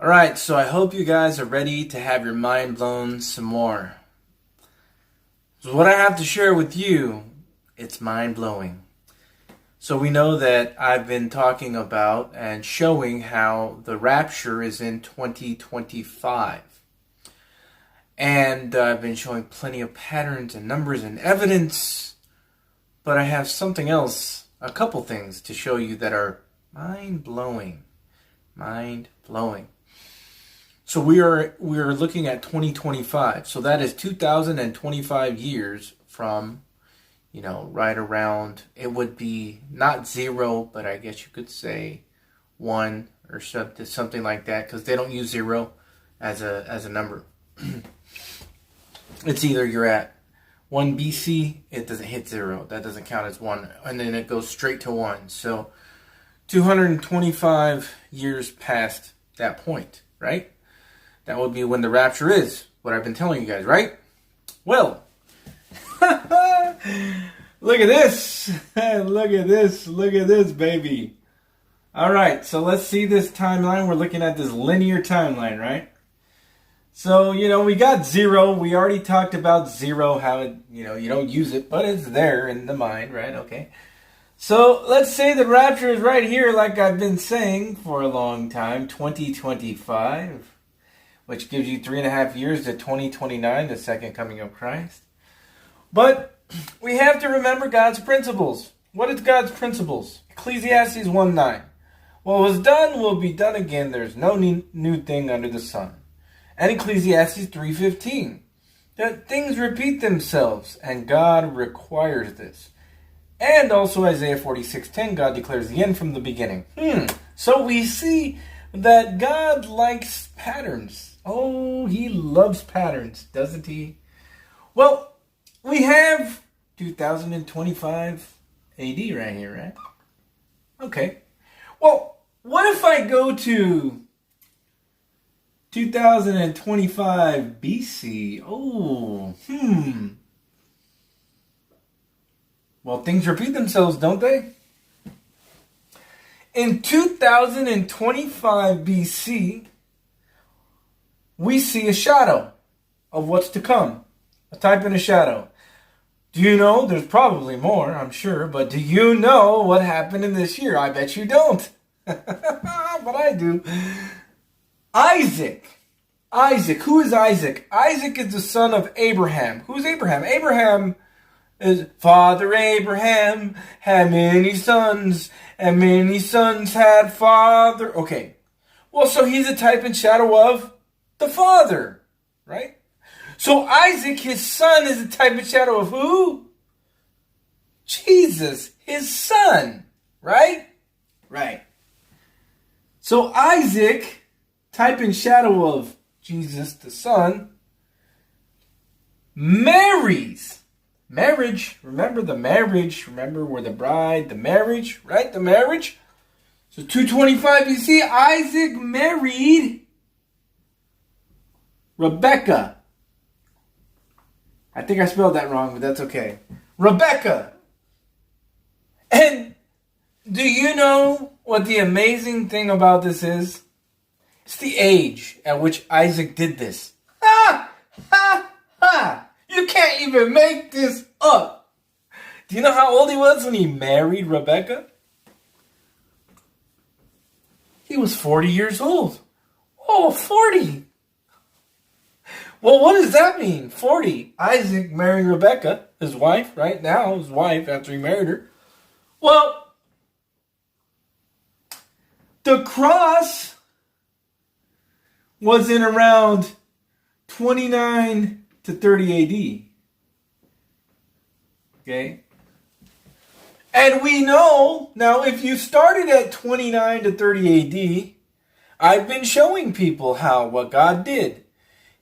Alright, so I hope you guys are ready to have your mind blown some more. So what I have to share with you, it's mind blowing. So we know that I've been talking about and showing how the rapture is in 2025. And I've been showing plenty of patterns and numbers and evidence. But I have something else, a couple things to show you that are mind blowing. Mind blowing. So we are looking at 2025. So that is 2025 years from, right around, it would be not zero, but I guess you could say one or something like that, because they don't use zero as a number. It's either you're at 1 BC, it doesn't hit zero. That doesn't count as one, and then it goes straight to one. So 225 years past that point, right? That would be when the rapture is, what I've been telling you guys, right? Well, look at this. Look at this. Look at this, baby. All right, so let's see this timeline. We're looking at this linear timeline, right? So, we got zero. We already talked about zero, how it, you don't use it, but it's there in the mind, right? Okay. So let's say the rapture is right here, like I've been saying for a long time, 2025. Which gives you 3.5 years to 2029, the second coming of Christ. But we have to remember God's principles. What is God's principles? Ecclesiastes 1:9. What was done will be done again. There's no new thing under the sun. And Ecclesiastes 3:15. That things repeat themselves, and God requires this. And also Isaiah 46:10, God declares the end from the beginning. So we see that God likes patterns. Oh, he loves patterns, doesn't he? Well, we have 2025 AD right here, right? Okay. Well, what if I go to 2025 BC? Well, things repeat themselves, don't they? In 2025 BC, we see a shadow of what's to come. A type in a shadow. Do you know? There's probably more, I'm sure. But do you know what happened in this year? I bet you don't. But I do. Isaac. Who is Isaac? Isaac is the son of Abraham. Who's Abraham? Abraham is Father Abraham had many sons, and many sons had father. Okay. Well, so he's a type and shadow of the Father, right? So Isaac, his son, is a type and shadow of who? Jesus, his son, right? Right. So Isaac, type and shadow of Jesus, the son, marries. Marriage, remember the marriage, remember we're the bride, the marriage, right? The marriage. So 225 BC, Isaac married Rebecca. I think I spelled that wrong, but that's okay. Rebecca. And do you know what the amazing thing about this is? It's the age at which Isaac did this. Ha! Ha! Ha! You can't even make this up. Do you know how old he was when he married Rebecca? He was 40 years old. Oh, 40. Well, what does that mean? 40. Isaac married Rebecca, his wife, right now, his wife after he married her. Well, the cross was in around 29 to 30 AD. Okay? And we know, now if you started at 29 to 30 AD, I've been showing people what God did.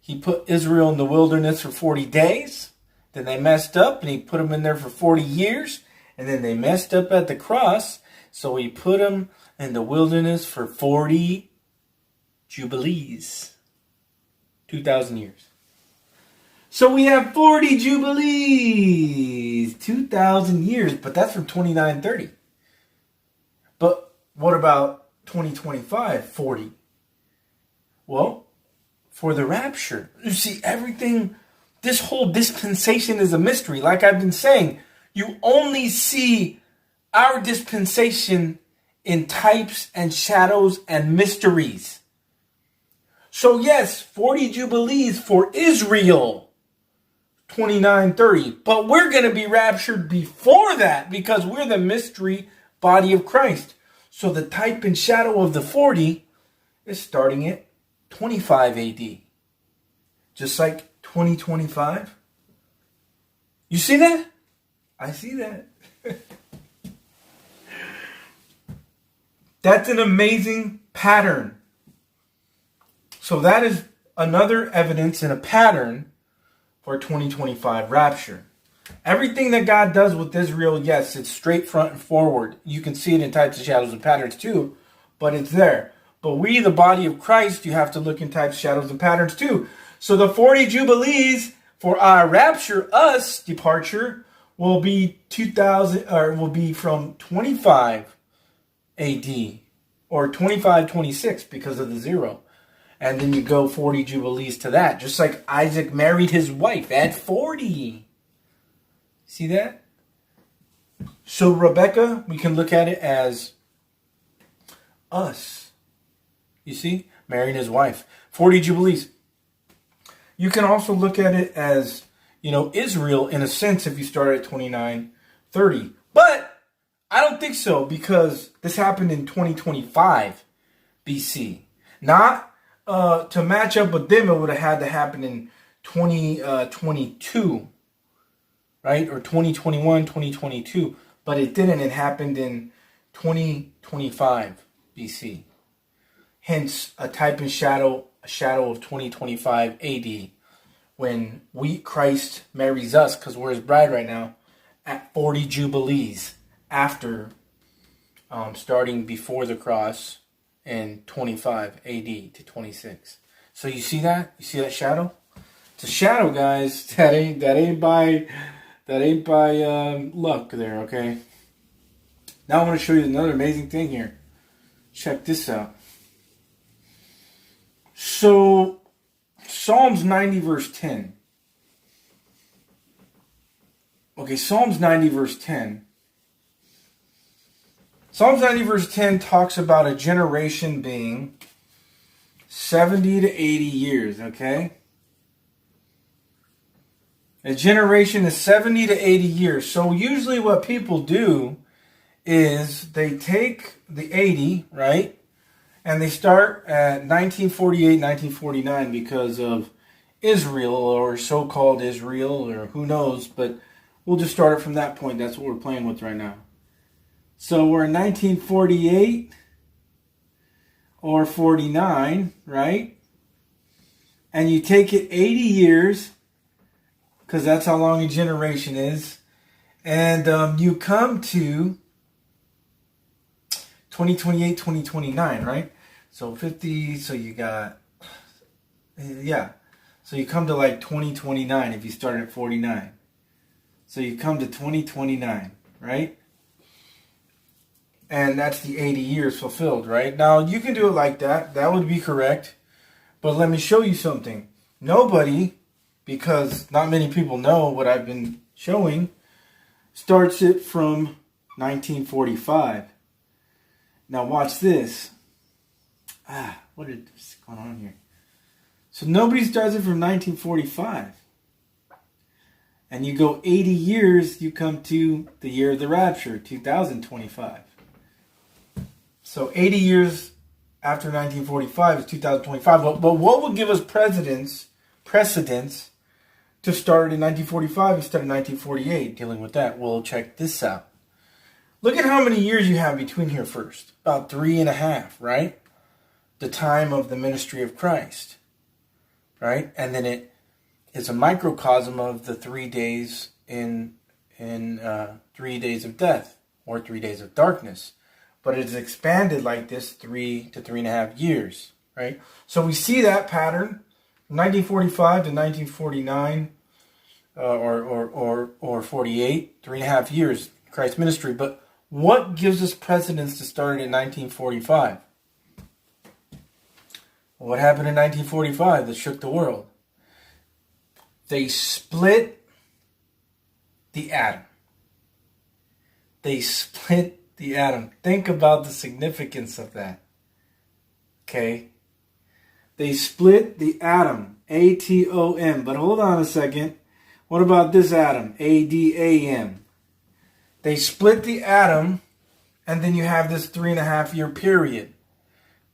He put Israel in the wilderness for 40 days. Then they messed up, and he put them in there for 40 years. And then they messed up at the cross. So he put them in the wilderness for 40 jubilees. 2,000 years. So we have 40 jubilees. 2,000 years. But that's from 2930. But what about 2025? 40. Well, for the rapture. You see, everything, this whole dispensation is a mystery. Like I've been saying, you only see our dispensation in types and shadows and mysteries. So yes, 40 Jubilees for Israel, 2930. But we're going to be raptured before that because we're the mystery body of Christ. So the type and shadow of the 40 is starting at 25 AD. Just like 2025. You see that? I see that. That's an amazing pattern. So that is another evidence and a pattern for 2025 rapture. Everything that God does with Israel, yes, it's straight front and forward. You can see it in types of shadows and patterns too, but it's there. But we, the body of Christ, you have to look in types, shadows, and patterns too. So the 40 Jubilees for our rapture, us departure, will be 2000, or will be from 25 AD or 2526 because of the 0. And then you go 40 Jubilees to that. Just like Isaac married his wife at 40. See that? So Rebecca, we can look at it as us. You see? Marrying his wife. 40 Jubilees. You can also look at it as, Israel in a sense if you start at 2930. But I don't think so because this happened in 2025 BC. Not to match up with them, it would have had to happen in 2022, right? Or 2021, 2022. But it didn't. It happened in 2025 BC. Hence, a type and shadow of 2025 AD. When Christ marries us, because we're his bride right now, at 40 Jubilees after starting before the cross in 25 AD to 26. So you see that? You see that shadow? It's a shadow, guys. That ain't by luck there, okay? Now I want to show you another amazing thing here. Check this out. So Psalms 90 verse 10. Okay, Psalms 90 verse 10. Psalms 90 verse 10 talks about a generation being 70 to 80 years, okay? A generation is 70 to 80 years. So usually what people do is they take the 80, right? And they start at 1948, 1949 because of Israel or so-called Israel or who knows. But we'll just start it from that point. That's what we're playing with right now. So we're in 1948 or 49, right? And you take it 80 years because that's how long a generation is. And you come to 2028, 2029, right? So 50, so you got, yeah. So you come to like 2029 if you start at 49. So you come to 2029, right? And that's the 80 years fulfilled, right? Now, you can do it like that. That would be correct. But let me show you something. Nobody, because not many people know what I've been showing, starts it from 1945. Now watch this. What is going on here? So nobody starts it from 1945. And you go 80 years, you come to the year of the rapture, 2025. So 80 years after 1945 is 2025. But what would give us precedence to start in 1945 instead of 1948? Dealing with that, well, check this out. Look at how many years you have between here first. About 3.5, right? The time of the ministry of Christ, right? And then it is a microcosm of the 3 days in 3 days of death or 3 days of darkness. But it's expanded like this 3 to 3.5 years, right? So we see that pattern from 1945 to 1949 or 48, 3.5 years, Christ's ministry. But what gives us precedence to start it in 1945? What happened in 1945 that shook the world? They split the atom. They split the atom. Think about the significance of that. Okay? They split the atom. A-T-O-M. But hold on a second. What about this atom? A-D-A-M. They split the atom, and then you have this 3.5-year period.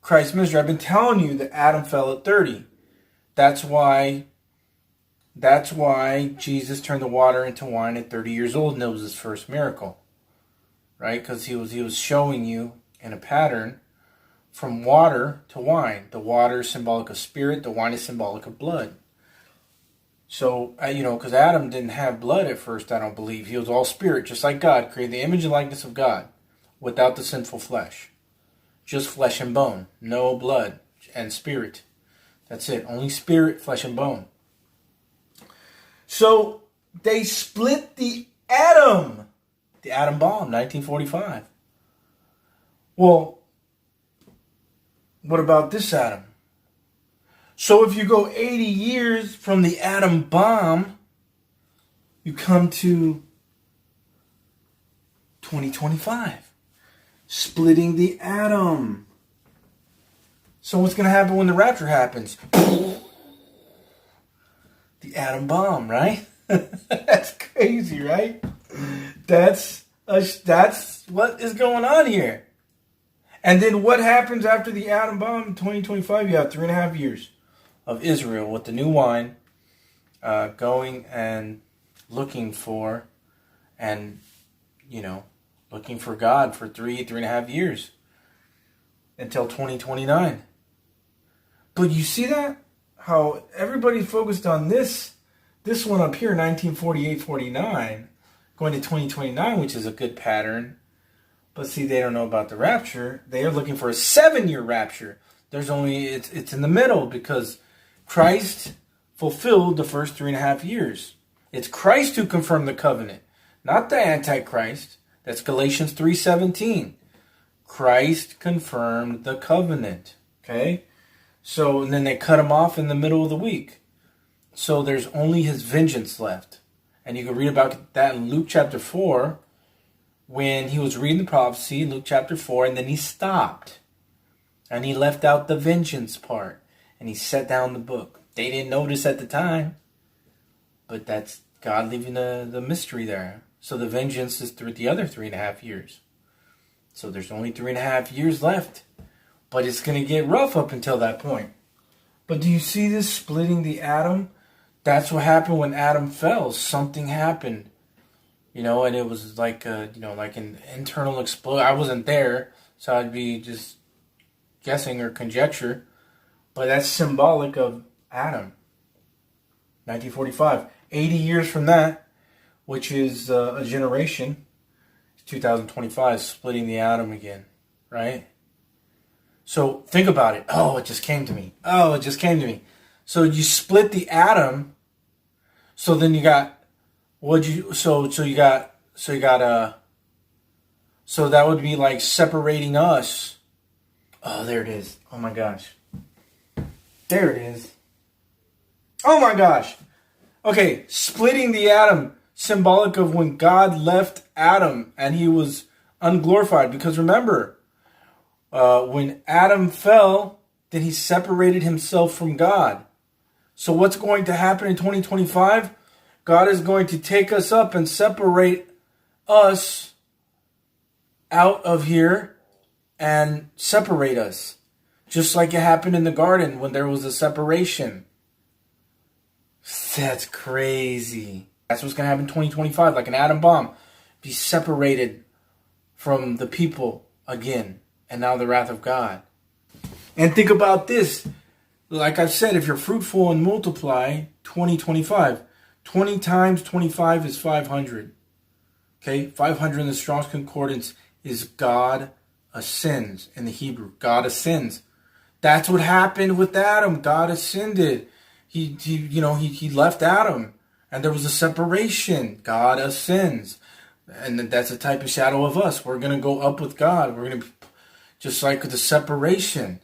Christ's ministry. I've been telling you that Adam fell at 30. That's why Jesus turned the water into wine at 30 years old, and it was his first miracle. Right? Because he was showing you in a pattern from water to wine. The water is symbolic of spirit, the wine is symbolic of blood. So, because Adam didn't have blood at first, I don't believe. He was all spirit, just like God, created the image and likeness of God, without the sinful flesh. Just flesh and bone, no blood and spirit. That's it, only spirit, flesh and bone. So, they split the atom bomb, 1945. Well, what about this atom? So if you go 80 years from the atom bomb, you come to 2025. Splitting the atom. So what's going to happen when the rapture happens? The atom bomb, right? That's crazy, right? That's what is going on here. And then what happens after the atom bomb in 2025? You have 3.5 years of Israel with the new wine, going and looking for, looking for God for 3.5 years until 2029. But you see that? How everybody focused on this one up here, 1948-49, going to 2029, which is a good pattern. But see, they don't know about the rapture. They are looking for a 7-year rapture. It's in the middle because Christ fulfilled the first 3.5 years. It's Christ who confirmed the covenant, not the Antichrist. That's Galatians 3:17. Christ confirmed the covenant. Okay? So, and then they cut him off in the middle of the week. So there's only his vengeance left. And you can read about that in Luke chapter 4, when he was reading the prophecy, Luke chapter 4, and then he stopped. And he left out the vengeance part. And he set down the book. They didn't notice at the time. But that's God leaving the mystery there. So the vengeance is through the other 3.5 years. So there's only 3.5 years left. But it's going to get rough up until that point. But do you see this splitting the atom? That's what happened when Adam fell. Something happened. And it was like an internal explosion. I wasn't there, so I'd be just guessing or conjecture. But that's symbolic of Adam. 1945. 80 years from that, which is a generation. 2025, splitting the atom again, right? So think about it. Oh, it just came to me. So you split the atom. So then you got so that would be like separating us. Oh, there it is. Oh my gosh. There it is. Oh my gosh. Okay, splitting the atom, symbolic of when God left Adam and he was unglorified. Because remember, when Adam fell, then he separated himself from God. So what's going to happen in 2025? God is going to take us up and separate us out of here and separate us. Just like it happened in the garden when there was a separation. That's crazy. That's what's going to happen in 2025, like an atom bomb. Be separated from the people again. And now the wrath of God. And think about this. Like I've said, if you're fruitful and multiply, 2025. 20 times 25 is 500. Okay? 500 in the Strong's Concordance is God ascends in the Hebrew. God ascends. That's what happened with Adam. God ascended. He left Adam. And there was a separation. God ascends. And that's a type of shadow of us. We're going to go up with God. We're going to, just like the separation.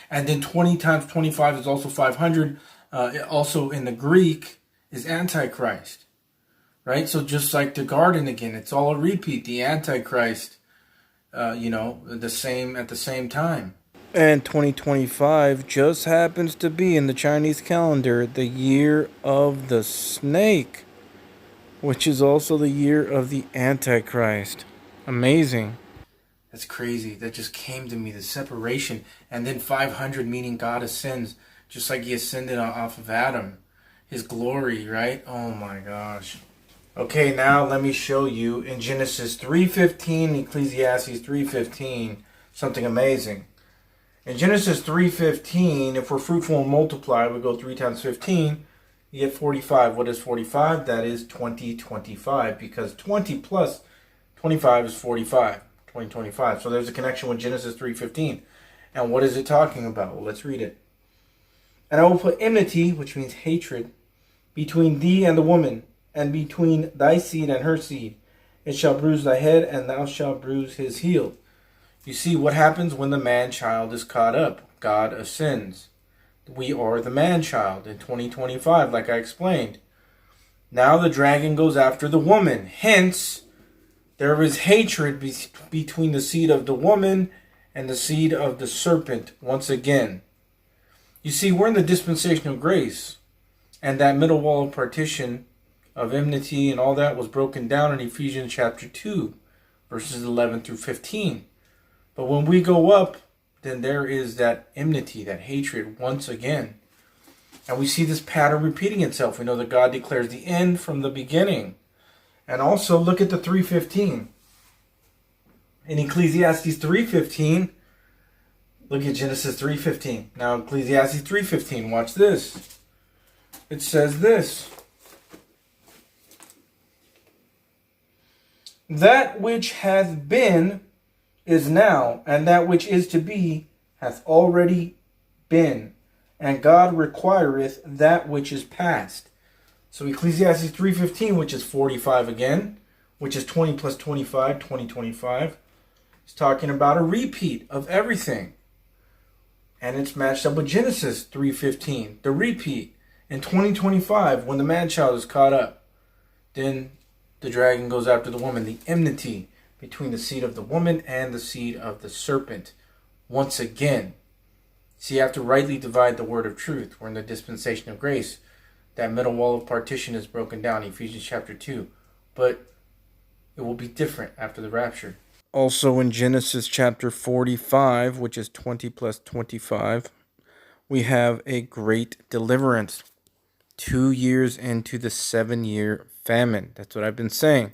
And then 20 times 25 is also 500. Also in the Greek is Antichrist, right? So just like the garden again, it's all a repeat. The Antichrist, the same at the same time. And 2025 just happens to be in the Chinese calendar the year of the snake, which is also the year of the Antichrist. Amazing. That's crazy. That just came to me, the separation. And then 500 meaning God ascends, just like he ascended off of Adam. His glory, right? Oh my gosh. Okay, now let me show you in Genesis 3:15, Ecclesiastes 3:15, something amazing. In Genesis 3:15, if we're fruitful and multiply, we go 3 times 15, you get 45. What is 45? That is 2025, because 20 plus 25 is 45, 2025. So there's a connection with Genesis 3:15. And what is it talking about? Well, let's read it. And I will put enmity, which means hatred, between thee and the woman, and between thy seed and her seed. It shall bruise thy head, and thou shalt bruise his heel. You see what happens when the man-child is caught up. God ascends. We are the man-child in 2025, like I explained. Now the dragon goes after the woman. Hence, there is hatred between the seed of the woman and the seed of the serpent once again. You see, we're in the dispensation of grace. And that middle wall of partition of enmity and all that was broken down in Ephesians chapter 2, verses 11 through 15. But when we go up, then there is that enmity, that hatred once again. And we see this pattern repeating itself. We know that God declares the end from the beginning. And also look at the 3:15. In Ecclesiastes 3:15, look at Genesis 3:15. Now Ecclesiastes 3:15, watch this. It says this. That which hath been is now, and that which is to be hath already been. And God requireth that which is past. So Ecclesiastes 3:15, which is 45 again, which is 20 plus 25, 2025, is talking about a repeat of everything. And it's matched up with Genesis 3:15, the repeat. In 2025, when the man-child is caught up, then the dragon goes after the woman, the enmity between the seed of the woman and the seed of the serpent. Once again, so you have to rightly divide the word of truth. We're in the dispensation of grace. That middle wall of partition is broken down, Ephesians chapter 2. But it will be different after the rapture. Also in Genesis chapter 45, which is 20 plus 25, we have a great deliverance. 2 years into the 7-year famine. That's what I've been saying.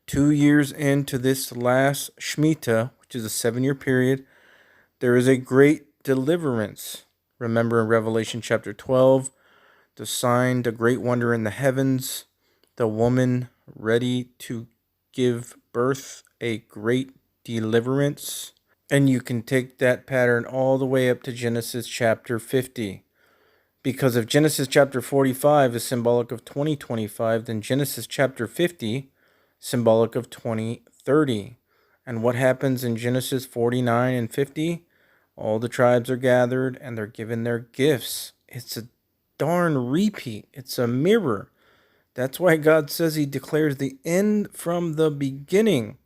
2 years into this last Shemitah, which is a 7-year period, there is a great deliverance. Remember in Revelation chapter 12, the sign, the great wonder in the heavens, the woman ready to give birth, a great deliverance. And you can take that pattern all the way up to Genesis chapter 50. Because if Genesis chapter 45 is symbolic of 2025, then Genesis chapter 50 symbolic of 2030. And what happens in Genesis 49 and 50? All the tribes are gathered and they're given their gifts. It's a darn repeat. It's a mirror. That's why God says he declares the end from the beginning.